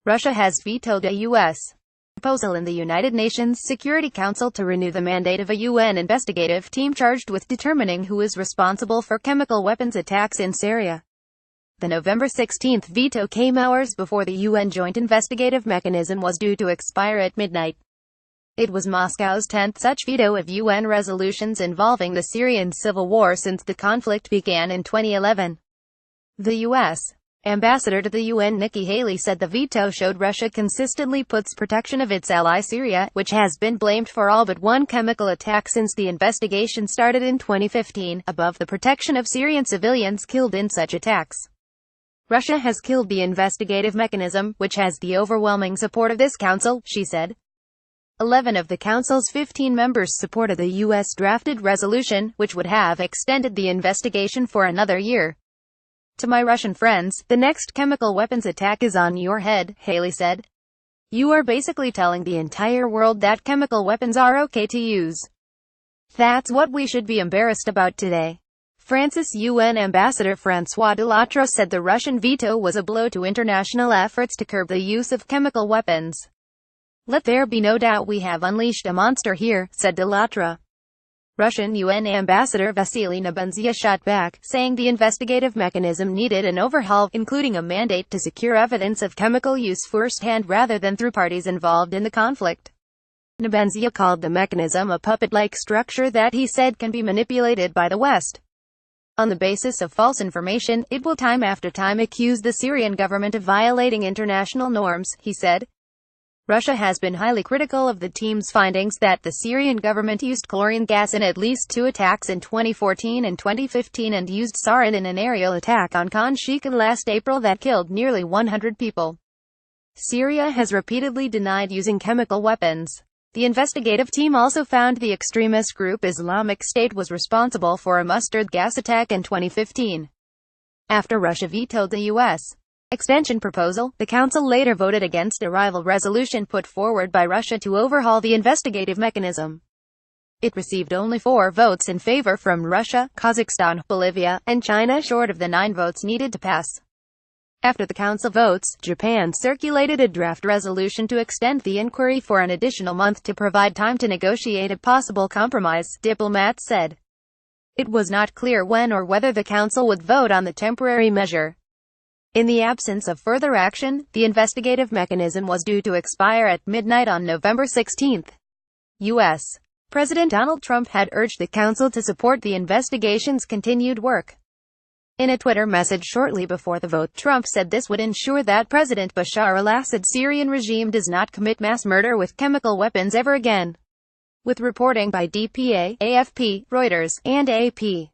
Russia has vetoed a U.S. proposal in the United Nations Security Council to renew the mandate of a UN investigative team charged with determining who is responsible for chemical weapons attacks in Syria. The November 16 veto came hours before the UN Joint Investigative Mechanism was due to expire at midnight. It was Moscow's 10th such veto of UN resolutions involving the Syrian civil war since the conflict began in 2011. The U.S. ambassador to the UN Nikki Haley said the veto showed Russia consistently puts protection of its ally Syria, which has been blamed for all but one chemical attack since the investigation started in 2015, above the protection of Syrian civilians killed in such attacks. Russia has killed the investigative mechanism, which has the overwhelming support of this council, she said. 11 of the council's 15 members supported the U.S.-drafted resolution, which would have extended the investigation for another year. To my Russian friends, the next chemical weapons attack is on your head, Haley said. You are basically telling the entire world that chemical weapons are okay to use. That's what we should be embarrassed about today. France's UN ambassador François Delattre said the Russian veto was a blow to international efforts to curb the use of chemical weapons. Let there be no doubt we have unleashed a monster here, said Delattre. Russian UN Ambassador Vasily Nebenzia shot back, saying the investigative mechanism needed an overhaul, including a mandate to secure evidence of chemical use firsthand rather than through parties involved in the conflict. Nebenzia called the mechanism a puppet-like structure that he said can be manipulated by the West. On the basis of false information, it will time after time accuse the Syrian government of violating international norms, he said. Russia has been highly critical of the team's findings that the Syrian government used chlorine gas in at least 2 attacks in 2014 and 2015 and used sarin in an aerial attack on Khan Sheikha last April that killed nearly 100 people. Syria has repeatedly denied using chemical weapons. The investigative team also found the extremist group Islamic State was responsible for a mustard gas attack in 2015. After Russia vetoed the U.S. extension proposal, the Council later voted against a rival resolution put forward by Russia to overhaul the investigative mechanism. It received only 4 votes in favor from Russia, Kazakhstan, Bolivia, and China, short of the 9 votes needed to pass. After the Council votes, Japan circulated a draft resolution to extend the inquiry for an additional month to provide time to negotiate a possible compromise, diplomats said. It was not clear when or whether the Council would vote on the temporary measure. In the absence of further action, the investigative mechanism was due to expire at midnight on November 16. U.S. President Donald Trump had urged the Council to support the investigation's continued work. In a Twitter message shortly before the vote, Trump said this would ensure that President Bashar al-Assad's Syrian regime does not commit mass murder with chemical weapons ever again. With reporting by DPA, AFP, Reuters, and AP.